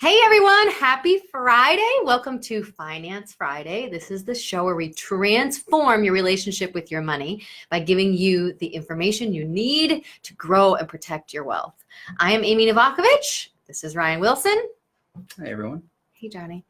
Hey everyone, happy Friday. Welcome to Finance Friday. This is the show where we transform your relationship with your money by giving you the information you need to grow and protect your wealth. I am Amy Novakovich. This is Ryan Wilson. Hey everyone. Hey Johnny.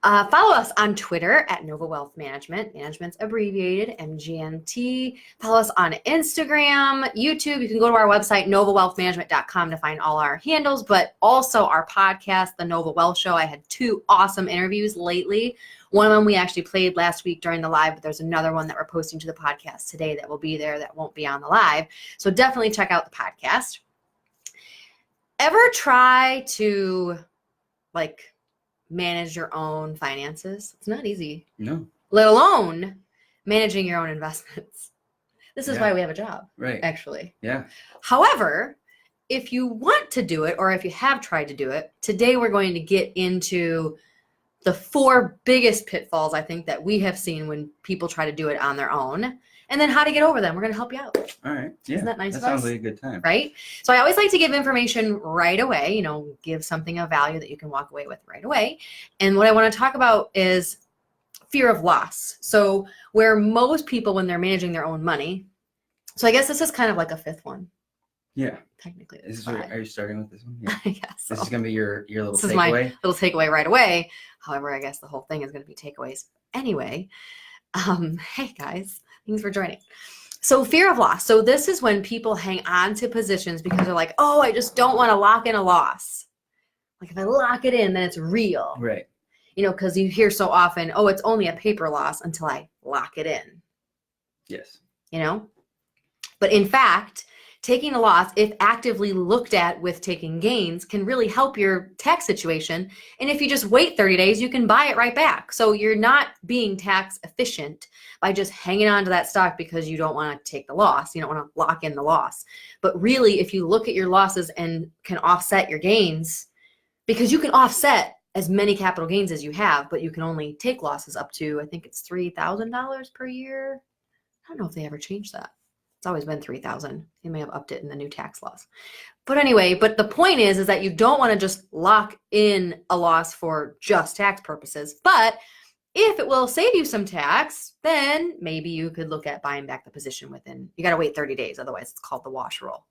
Follow us on Twitter at Nova Wealth Management. Management's abbreviated MGMT. Follow us on Instagram, YouTube. You can go to our website, novawealthmanagement.com, to find all our handles, but also our podcast, The Nova Wealth Show. I had two awesome interviews lately. One of them we actually played last week during the live, but there's another one that we're posting to the podcast today that will be there that won't be on the live. So definitely check out the podcast. Ever try to manage your own finances? It's not easy. No. Let alone managing your own investments. This is why we have a job. Right. Actually. Yeah. However, if you want to do it, or if you have tried to do it, today we're going to get into the four biggest pitfalls I think that we have seen when people try to do it on their own, and then how to get over them. We're going to help you out. All right. Yeah. Isn't that nice That of us? sounds like a good time. Right? So I always like to give information right away, give something of value that you can walk away with right away. And what I want to talk about is fear of loss. So where most people, when they're managing their own money, so I guess this is kind of like a fifth one. Yeah. Technically. Are you starting with this one? Yeah. Yes. This is going to be your little This is takeaway. my little takeaway right away. However, I guess the whole thing is going to be takeaways anyway. Hey guys, thanks for joining. So fear of loss. So this is when people hang on to positions because they're like, oh, I just don't want to lock in a loss. Like if I lock it in, then it's real. Right. Because you hear so often, oh, it's only a paper loss until I lock it in. Yes. But in fact, taking a loss, if actively looked at with taking gains, can really help your tax situation. And if you just wait 30 days, you can buy it right back. So you're not being tax efficient by just hanging on to that stock because you don't want to take the loss. You don't want to lock in the loss. But really, if you look at your losses and can offset your gains, because you can offset as many capital gains as you have, but you can only take losses up to, I think it's $3,000 per year. I don't know if they ever changed that. It's always been 3,000. They may have upped it in the new tax laws. But anyway, the point is that you don't want to just lock in a loss for just tax purposes. But if it will save you some tax, then maybe you could look at buying back the position within, you got to wait 30 days. Otherwise, it's called the wash rule.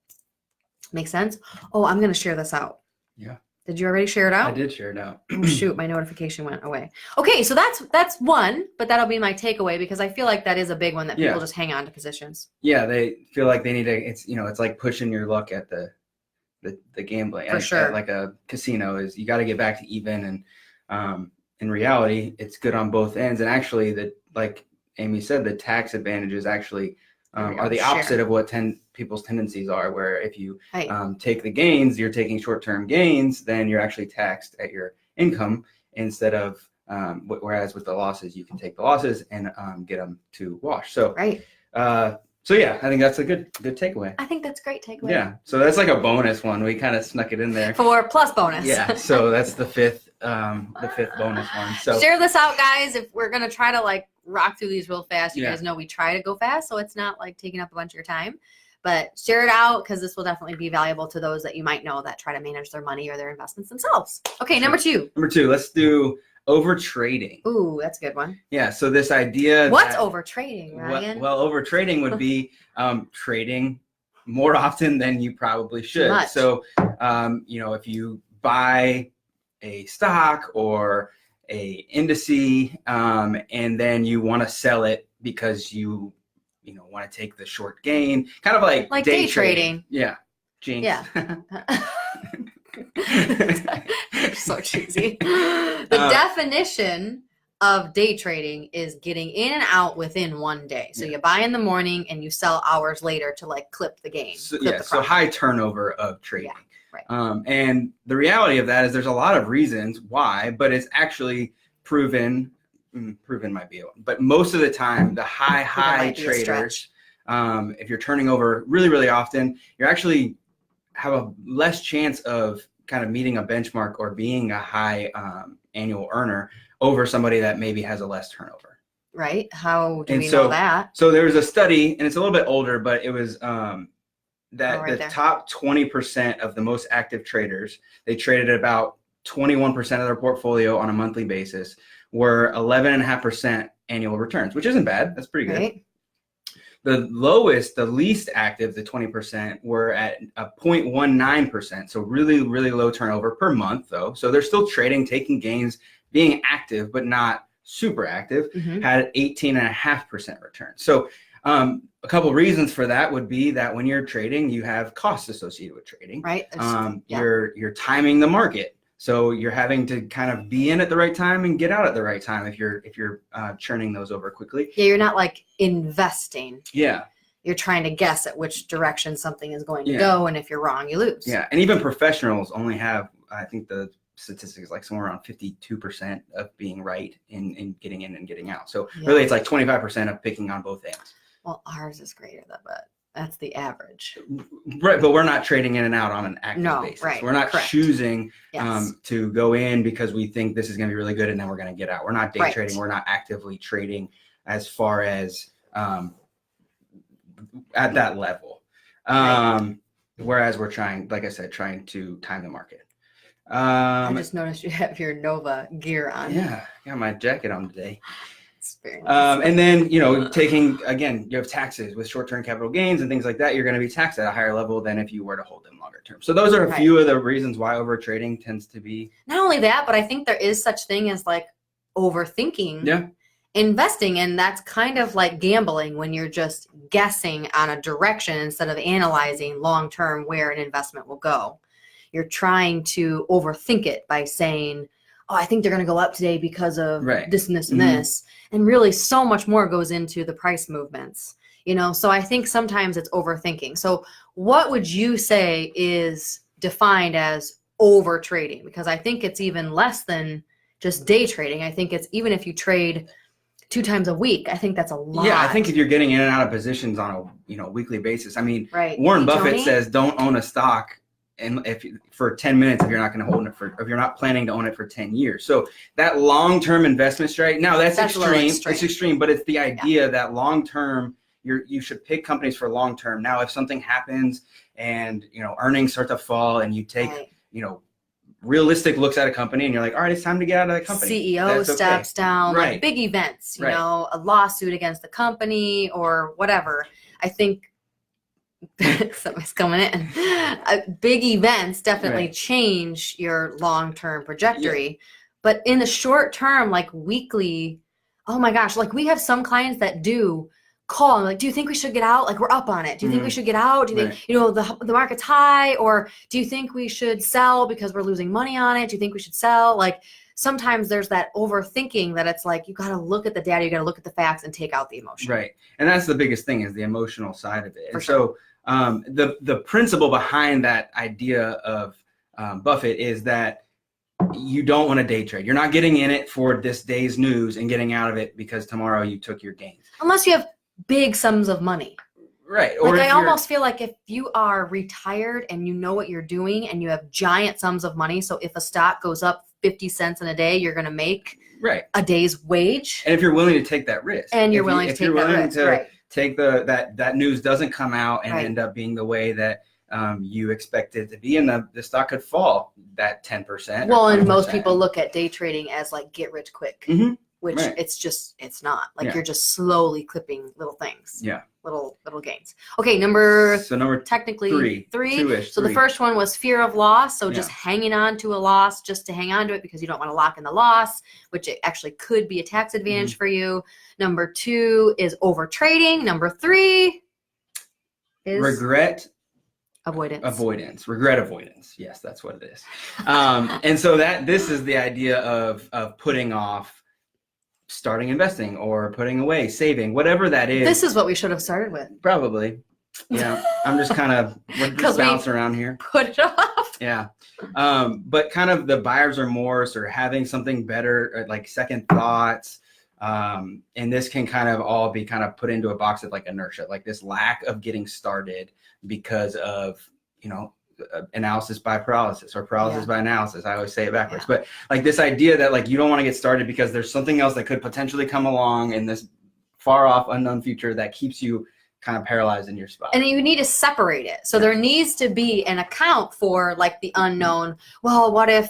Make sense? Oh, I'm going to share this out. Yeah. Did you already share it out? I did share it out. Oh, shoot, my notification went away. Okay, so that's one, but that'll be my takeaway because I feel like that is a big one that people just hang on to positions. Yeah, they feel like they need to. It's like pushing your luck at the gambling. For sure. At like a casino is you got to get back to even, and in reality, it's good on both ends. And actually, like Amy said, the tax advantages actually are the opposite of what people's tendencies are, where if you take the gains, you're taking short-term gains, then you're actually taxed at your income instead of, whereas with the losses, you can take the losses and get them to wash. So, so yeah, I think that's a good takeaway. I think that's a great takeaway. Yeah, so that's like a bonus one. We kind of snuck it in there. For plus bonus. Yeah, so that's the fifth bonus one. So share this out, guys. If we're going to try to rock through these real fast, you guys know we try to go fast, so it's not like taking up a bunch of your time. But share it out because this will definitely be valuable to those that you might know that try to manage their money or their investments themselves. Okay, number two. Let's do overtrading. Ooh, that's a good one. Yeah, so this idea. What's overtrading, Ryan? Well, overtrading would be trading more often than you probably should. So, if you buy a stock or a indice, and then you want to sell it because you want to take the short gain, kind of like day trading. Yeah. Jinx. Yeah. So cheesy. The definition of day trading is getting in and out within one day. So you buy in the morning and you sell hours later to clip the gain. So high turnover of trading. Yeah, right. And the reality of that is there's a lot of reasons why, but it's actually proven might be one, but most of the time the high traders, if you're turning over really, really often, you actually have a less chance of kind of meeting a benchmark or being a high annual earner over somebody that maybe has a less turnover. Right. How do we know that? So there was a study, and it's a little bit older, but it was that the top 20% of the most active traders, they traded at about 21% of their portfolio on a monthly basis were 11.5% annual returns, which isn't bad. That's pretty good. Right. The least active, the 20%, were at a 0.19%. So really, really low turnover per month, though. So they're still trading, taking gains, being active, but not super active, had 18.5% return. So a couple of reasons for that would be that when you're trading, you have costs associated with trading. Right. You're timing the market. So you're having to kind of be in at the right time and get out at the right time if you're churning those over quickly. Yeah, you're not like investing. Yeah. You're trying to guess at which direction something is going to go, and if you're wrong, you lose. Yeah, and even professionals only have, I think the statistic is like somewhere around 52% of being right in getting in and getting out. So really it's like 25% of picking on both ends. Well, ours is greater than that. That's the average. Right, but we're not trading in and out on an active basis. Right, we're not choosing Yes. To go in because we think this is going to be really good and then we're going to get out. We're not day trading. We're not actively trading as far as at that level. Whereas we're trying, like I said, trying to time the market. I just noticed you have your Nova gear on. Yeah, I got my jacket on today. It's very nice. And then, taking, again, you have taxes with short-term capital gains and things like that. You're going to be taxed at a higher level than if you were to hold them longer term. So those are a few of the reasons why overtrading tends to be. Not only that, but I think there is such thing as like overthinking investing. And that's kind of like gambling when you're just guessing on a direction instead of analyzing long-term where an investment will go. You're trying to overthink it by saying, oh, I think they're going to go up today because of this and this and this. And really so much more goes into the price movements, So I think sometimes it's overthinking. So what would you say is defined as overtrading? Because I think it's even less than just day trading. I think it's even if you trade 2 times a week, I think that's a lot. Yeah, I think if you're getting in and out of positions on a weekly basis. I mean, Warren Buffett says don't own a stock and for 10 minutes if you're not going to hold it if you're not planning to own it for 10 years. So that long-term investment strategy, now that's extreme. It's extreme, but it's the idea that long-term you should pick companies for long-term. Now, if something happens and earnings start to fall and you take realistic looks at a company and you're like, all right, it's time to get out of that company. CEO steps down, like big events, a lawsuit against the company or whatever. I think something's coming in. Big events definitely change your long-term trajectory, but in the short term, like weekly, oh my gosh, like we have some clients that do call and like, do you think we should get out? Like we're up on it. Do you think we should get out? Do you think the market's high, or do you think we should sell because we're losing money on it? Do you think we should sell? Like sometimes there's that overthinking that it's like you got to look at the data, you got to look at the facts and take out the emotion. Right, and that's the biggest thing is the emotional side of it. And so the principle behind that idea of Buffett is that you don't want to day trade. You're not getting in it for this day's news and getting out of it because tomorrow you took your gains. Unless you have big sums of money. Right. Or like I almost feel like if you are retired and you know what you're doing and you have giant sums of money, so if a stock goes up 50 cents in a day, you're going to make a day's wage. And if you're willing to take that risk. And you're willing to take that risk. Take that news doesn't come out and end up being the way that you expect it to be, and the stock could fall that 10%. Well, and most people look at day trading as like get rich quick, which it's not. Like you're just slowly clipping little things. Yeah. Little gains. Okay, number technically three. Two-ish, so the first one was fear of loss. So just hanging on to a loss just to hang on to it because you don't want to lock in the loss, which it actually could be a tax advantage for you. Number 2 is overtrading. Number 3 is regret avoidance. Regret avoidance. Yes, that's what it is. And so this is the idea of putting off starting investing or putting away, saving, whatever that is. This is what we should have started with. Probably. Yeah. I'm just kind of bouncing around here. Put it off. Yeah. But kind of the buyer's remorse or having something better, or like second thoughts. And this can kind of all be kind of put into a box of like inertia, like this lack of getting started because of, analysis by paralysis or paralysis by analysis. I always say it backwards, but like this idea that like you don't want to get started because there's something else that could potentially come along in this far off unknown future that keeps you kind of paralyzed in your spot. And you need to separate it. So there needs to be an account for like the unknown. Well, what if,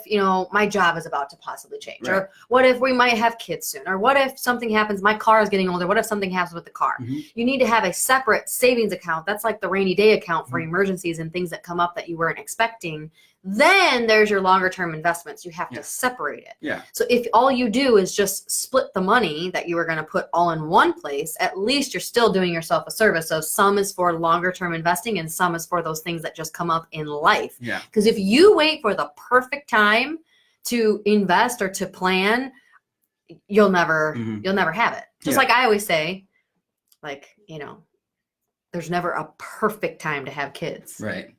my job is about to possibly change? Right. Or what if we might have kids soon? Or what if something happens, my car is getting older? What if something happens with the car? You need to have a separate savings account. That's like the rainy day account for emergencies and things that come up that you weren't expecting. Then there's your longer term investments. You have to separate it. Yeah. So if all you do is just split the money that you were going to put all in one place, at least you're still doing yourself a service. So some is for longer term investing and some is for those things that just come up in life. Yeah. Because if you wait for the perfect time to invest or to plan, you'll never have it. Just like I always say, like, there's never a perfect time to have kids. Right.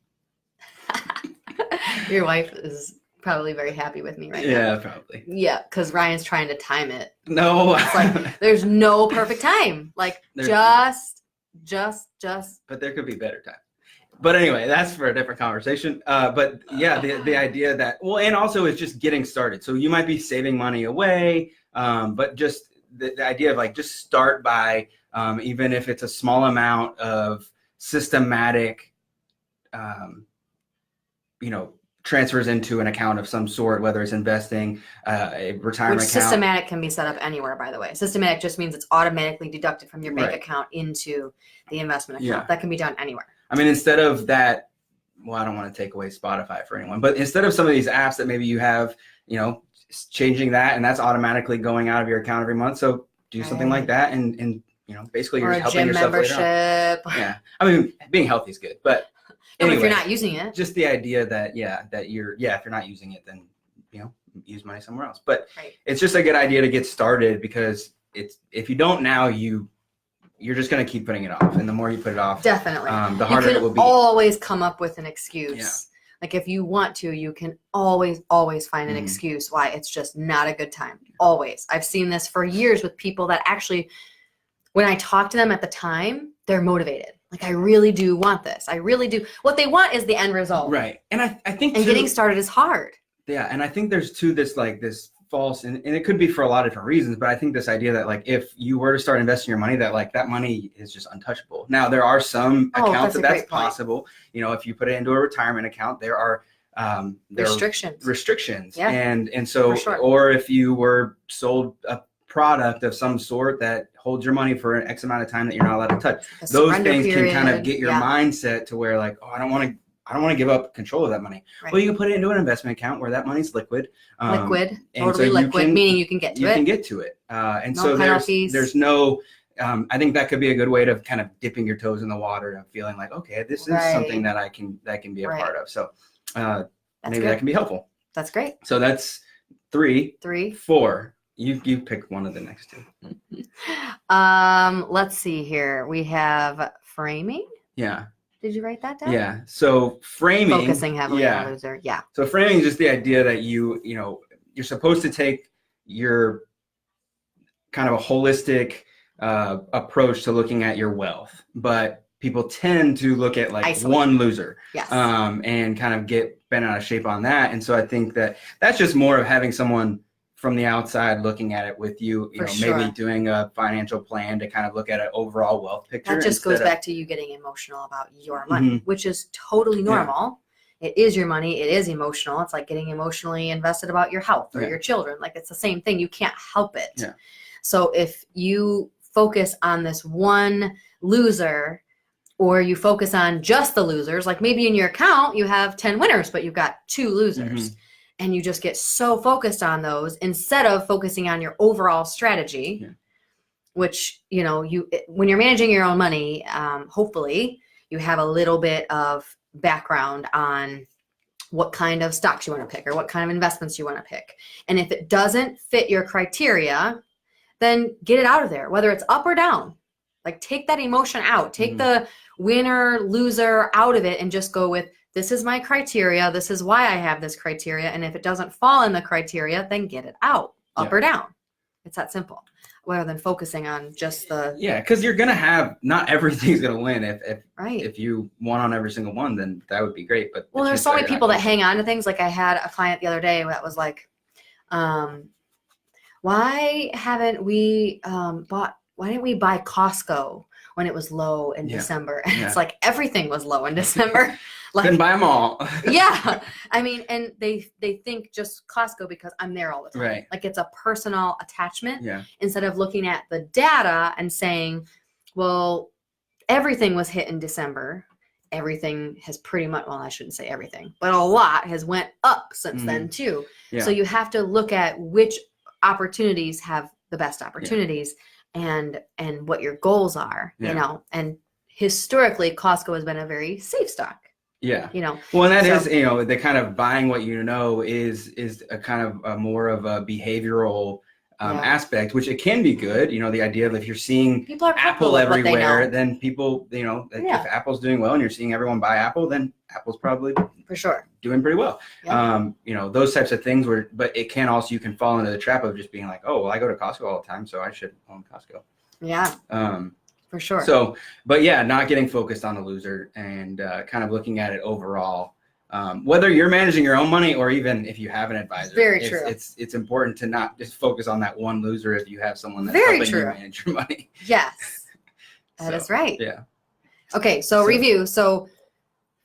Your wife is probably very happy with me right now. Yeah, probably. Yeah, because Ryan's trying to time it. No. It's like, there's no perfect time. Like, just. But there could be better time. But anyway, that's for a different conversation. But yeah, the idea that, and also it's just getting started. So you might be saving money away, but just the idea of like, just start by, even if it's a small amount of systematic, transfers into an account of some sort, whether it's investing, a retirement account. Systematic can be set up anywhere, by the way. Systematic just means it's automatically deducted from your bank account into the investment account. That can be done anywhere. I mean, instead of that, I don't want to take away Spotify for anyone, but instead of some of these apps that maybe you have, changing that and that's automatically going out of your account every month. So do something like that and basically you're just helping yourself later on. Yeah. I mean, being healthy is good, but anyway, if you're not using it, just the idea that if you're not using it, then use money somewhere else. But it's just a good idea to get started because if you don't now, you're just going to keep putting it off, and the more you put it off, definitely, the harder it will be. Always come up with an excuse. Yeah. Like if you want to, you can always find an excuse why it's just not a good time. Always. I've seen this for years with people that actually, when I talk to them at the time, they're motivated. Like, I really do want this. I really do. What they want is the end result. Right. And I think getting started is hard. Yeah. And I think there's this false, and it could be for a lot of different reasons, but I think this idea that like, if you were to start investing your money, that like that money is just untouchable. Now there are some accounts that's possible. If you put it into a retirement account, there are restrictions. Yeah. And so, or if you were sold a product of some sort that holds your money for an X amount of time that you're not allowed to touch. Those things can kind of get your mindset to where like, I don't want to give up control of that money. Right. Well, you can put it into an investment account where that money's liquid. Totally liquid, meaning you can get to it. You can get to it. And no so there's no, I think that could be a good way to kind of dipping your toes in the water and feeling like, okay, this is something that that can be a part of. So maybe that can be helpful. That's great. So that's 3, 4. You pick one of the next 2. Let's see here. We have framing. Yeah. Did you write that down? Yeah. So framing. Focusing heavily on the loser. Yeah. So framing is just the idea that you're supposed to take your kind of a holistic approach to looking at your wealth, but people tend to look at like one loser. Yes. And kind of get bent out of shape on that. And so I think that's just more of having someone from the outside looking at it with you, maybe doing a financial plan to kind of look at an overall wealth picture. That just goes back to you getting emotional about your money, which is totally normal. Yeah. It is your money. It is emotional. It's like getting emotionally invested about your health or your children. Like it's the same thing. You can't help it. Yeah. So if you focus on this one loser or you focus on just the losers, like maybe in your account you have 10 winners, but you've got 2 losers. And you just get so focused on those instead of focusing on your overall strategy, which, when you're managing your own money, hopefully you have a little bit of background on what kind of stocks you want to pick or what kind of investments you want to pick. And if it doesn't fit your criteria, then get it out of there, whether it's up or down. Like take that emotion out, take the winner, loser out of it and just go with, this is my criteria. This is why I have this criteria. And if it doesn't fall in the criteria, then get it out, up or down. It's that simple. Rather than focusing on just the... Yeah, because you're going to have... Not everything's going to win. If you won on every single one, then that would be great. But there's so many people that hang on to things. Like I had a client the other day that was like, why haven't we why didn't we buy Costco? when it was low in Yeah. December. And Yeah. it's like everything was low in December. Like, couldn't buy them all. yeah. I mean, and they think just Costco because I'm there all the time. Right. Like it's a personal attachment Yeah. instead of looking at the data and saying, well, everything was hit in December. Everything has pretty much, well, I shouldn't say everything, but a lot has went up since then too. Yeah. So you have to look at which opportunities have the best opportunities and what your goals are, you know, and historically Costco has been a very safe stock. Yeah. You know. Well, and that is, you know, the kind of buying what you know is a kind of a more of a behavioral aspect, which it can be good. You know, the idea of if you're seeing people are Apple everywhere, then people, you know, if Apple's doing well and you're seeing everyone buy Apple, then Apple's probably for sure doing pretty well. Yeah. You know, those types of things where, but it can also, you can fall into the trap of just being like, oh, well, I go to Costco all the time, so I should own Costco. Yeah. For sure. So, but yeah, not getting focused on the loser and kind of looking at it overall. Whether you're managing your own money or even if you have an advisor, very true. It's important to not just focus on that one loser if you have someone that's helping you manage your money. Yes, that is right. Yeah. Okay, so review. So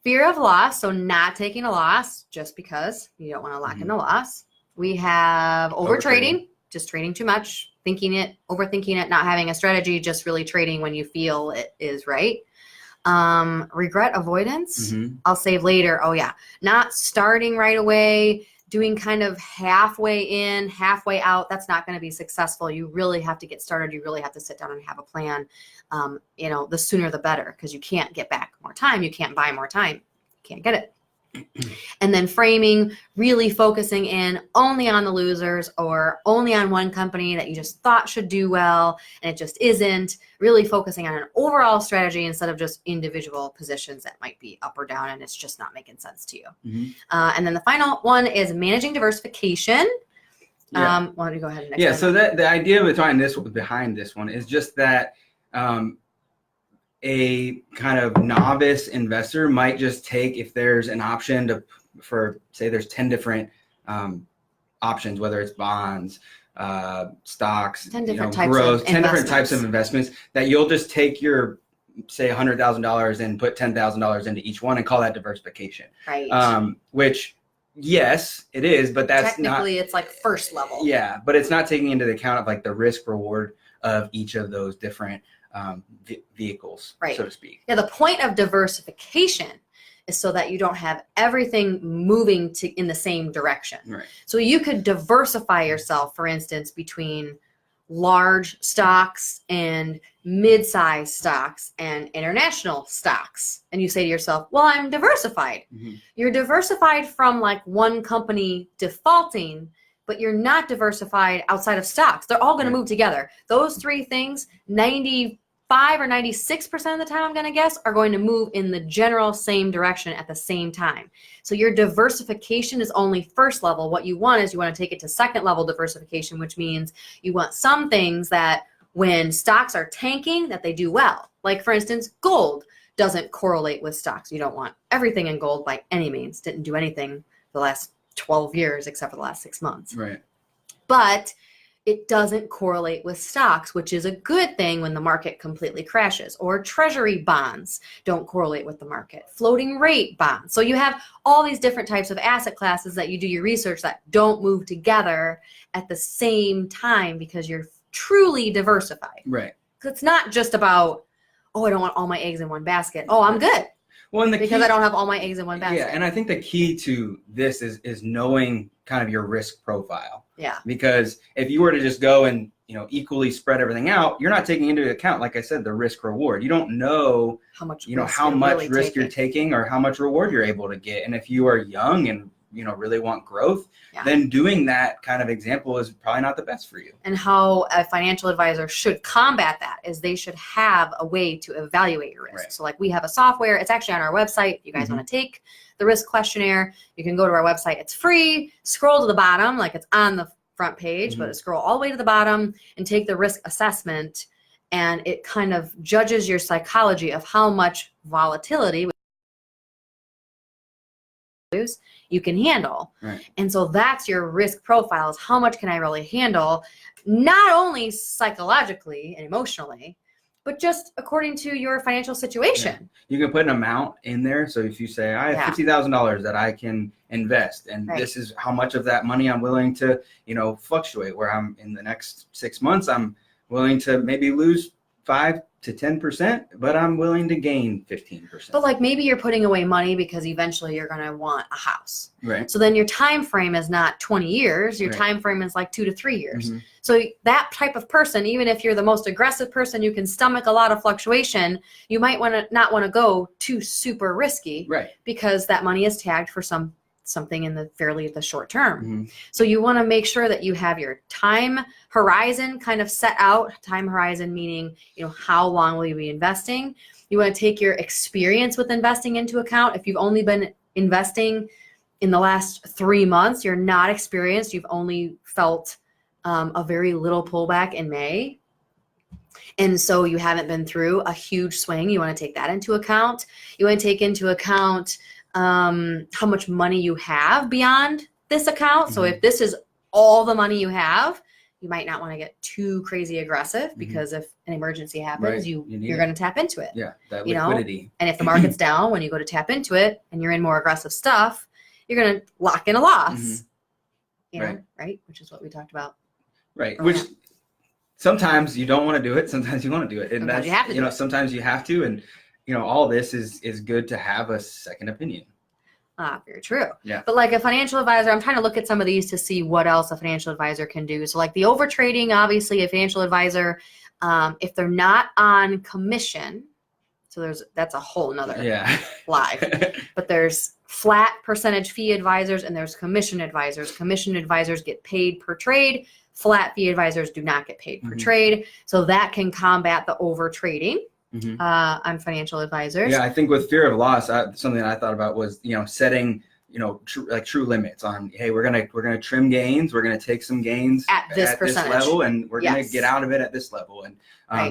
fear of loss, so not taking a loss just because you don't want to lock in the loss. We have overtrading, just trading too much, overthinking it, not having a strategy, just really trading when you feel it is right. Regret avoidance. I'll save later. Oh yeah. Not starting right away, doing kind of halfway in, halfway out. That's not going to be successful. You really have to get started. You really have to sit down and have a plan. You know, the sooner the better, because you can't get back more time. You can't buy more time. You can't get it. And then framing, really focusing in only on the losers or only on one company that you just thought should do well and it just isn't, really focusing on an overall strategy instead of just individual positions that might be up or down and it's just not making sense to you. And then the final one is managing diversification. Why don't you go ahead and explain so the idea behind this one is just that a kind of novice investor might just take, if there's an option for say there's 10 different options, whether it's bonds, stocks, 10 different growth, 10 different types of investments, that you'll just take your, say $100,000 and put $10,000 into each one and call that diversification. Right. Which, yes, it is, but that's technically it's like first level. Yeah, but it's not taking into account of like the risk reward of each of those different vehicles, so to speak. Yeah, the point of diversification is so that you don't have everything moving in the same direction. Right. So you could diversify yourself, for instance, between large stocks and mid-sized stocks and international stocks. And you say to yourself, well, I'm diversified. You're diversified from like one company defaulting, but you're not diversified outside of stocks. They're all going to move together. Those three things, 95 or 96% of the time, I'm going to guess, are going to move in the general same direction at the same time. So your diversification is only first level. What you want is you want to take it to second level diversification, which means you want some things that when stocks are tanking, that they do well. Like for instance, gold doesn't correlate with stocks. You don't want everything in gold by any means. Didn't do anything the last 12 years except for the last 6 months. Right. But it doesn't correlate with stocks, which is a good thing when the market completely crashes. Or treasury bonds don't correlate with the market. Floating rate bonds. So you have all these different types of asset classes that you do your research that don't move together at the same time because you're truly diversified. Right. It's not just about, oh, I don't want all my eggs in one basket. Oh, I'm good. Well, because I don't have all my eggs in one basket. Yeah, and I think the key to this is knowing kind of your risk profile. Yeah. Because if you were to just go and equally spread everything out, you're not taking into account, like I said, the risk reward. You don't know how much risk you're taking or how much reward you're able to get. And if you are young and really want growth, then doing that kind of example is probably not the best for you. And how a financial advisor should combat that is they should have a way to evaluate your risk. Right. So like we have a software, it's actually on our website. If you guys want to take the risk questionnaire, you can go to our website. It's free. Scroll to the bottom, like it's on the front page, but scroll all the way to the bottom and take the risk assessment. And it kind of judges your psychology of how much volatility you can handle. Right. And so that's your risk profile, is how much can I really handle, not only psychologically and emotionally, but just according to your financial situation. You can put an amount in there. So if you say, I have $50,000 that I can invest, and this is how much of that money I'm willing to, fluctuate, where I'm in the next 6 months, I'm willing to maybe lose 5 to 10%, but I'm willing to gain 15%. But like maybe you're putting away money because eventually you're going to want a house. Right. So then your time frame is not 20 years. Your time frame is like 2 to 3 years. Mm-hmm. So that type of person, even if you're the most aggressive person, you can stomach a lot of fluctuation, you might not want to go too super risky, right? Because that money is tagged for something in the short term. Mm-hmm. So you want to make sure that you have your time horizon kind of set out. Time horizon meaning, how long will you be investing? You want to take your experience with investing into account. If you've only been investing in the last 3 months, you're not experienced. You've only felt a very little pullback in May. And so you haven't been through a huge swing. You want to take that into account. You want to take into account how much money you have beyond this account. So if this is all the money you have, you might not want to get too crazy aggressive, because if an emergency happens, you're going to tap into it. Yeah, that liquidity. And if the market's down, when you go to tap into it and you're in more aggressive stuff, you're going to lock in a loss. Right? Which is what we talked about. Right. Which sometimes you don't want to do it. Sometimes you want to do it. And sometimes you have to sometimes you have to. And, all this is good to have a second opinion. Very true. Yeah. But like a financial advisor, I'm trying to look at some of these to see what else a financial advisor can do. So like the overtrading, obviously a financial advisor, if they're not on commission, so that's a whole nother live. But there's flat percentage fee advisors and there's commission advisors. Commission advisors get paid per trade. Flat fee advisors do not get paid per trade. So that can combat the overtrading on financial advisors. Yeah, I think with fear of loss, something that I thought about was, setting, true limits on, hey, we're gonna trim gains. We're gonna take some gains at this level, and we're gonna get out of it at this level. And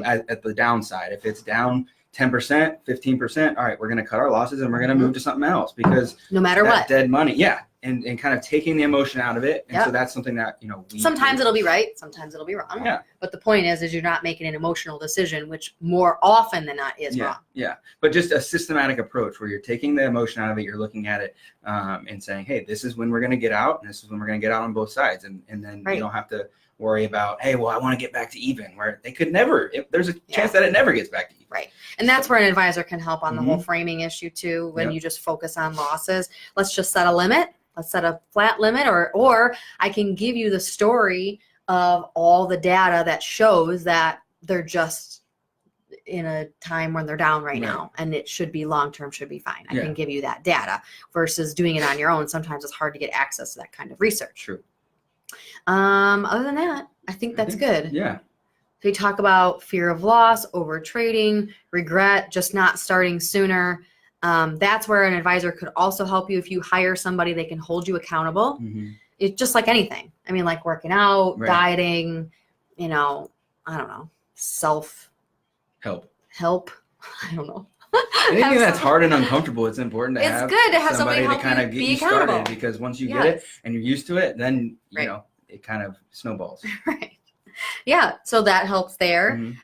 at the downside, if it's down 10%, 15%, all right, we're going to cut our losses and we're going to move to something else, because no matter what, dead money. Yeah. And kind of taking the emotion out of it. And so that's something that, sometimes it'll be right. Sometimes it'll be wrong. Yeah. But the point is you're not making an emotional decision, which more often than not is wrong. Yeah. But just a systematic approach where you're taking the emotion out of it. You're looking at it and saying, hey, this is when we're going to get out. And this is when we're going to get out on both sides. And then you don't have to worry about, hey, well, I want to get back to even, where they could never, there's a chance that it never gets back to even. Right. And that's where an advisor can help on the whole framing issue too, when you just focus on losses. Let's just set a limit. Let's set a flat limit, or I can give you the story of all the data that shows that they're just in a time when they're down right now, and it should be long-term, should be fine. I can give you that data versus doing it on your own. Sometimes it's hard to get access to that kind of research. True. Other than that, I think that's good. Yeah. So we talk about fear of loss, overtrading, regret, just not starting sooner. That's where an advisor could also help you. If you hire somebody, they can hold you accountable. It's just like anything. I mean, like working out, dieting, I don't know, self-help. I don't know. Anything that's hard and uncomfortable, it's important to have. It's good to have somebody to kind of get you started, because once you get it and you're used to it, then, it kind of snowballs. Right. Yeah. So that helps there.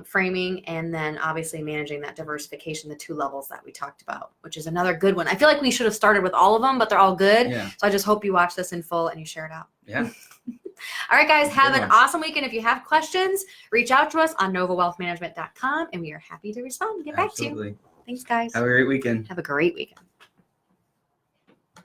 Framing, and then obviously managing that diversification, the 2 levels that we talked about, which is another good one. I feel like we should have started with all of them, but they're all good. Yeah. So I just hope you watch this in full and you share it out. Yeah. All right, guys, have an awesome weekend. If you have questions, reach out to us on novawealthmanagement.com, and we are happy to respond and get back to you. Thanks, guys. Have a great weekend. Have a great weekend.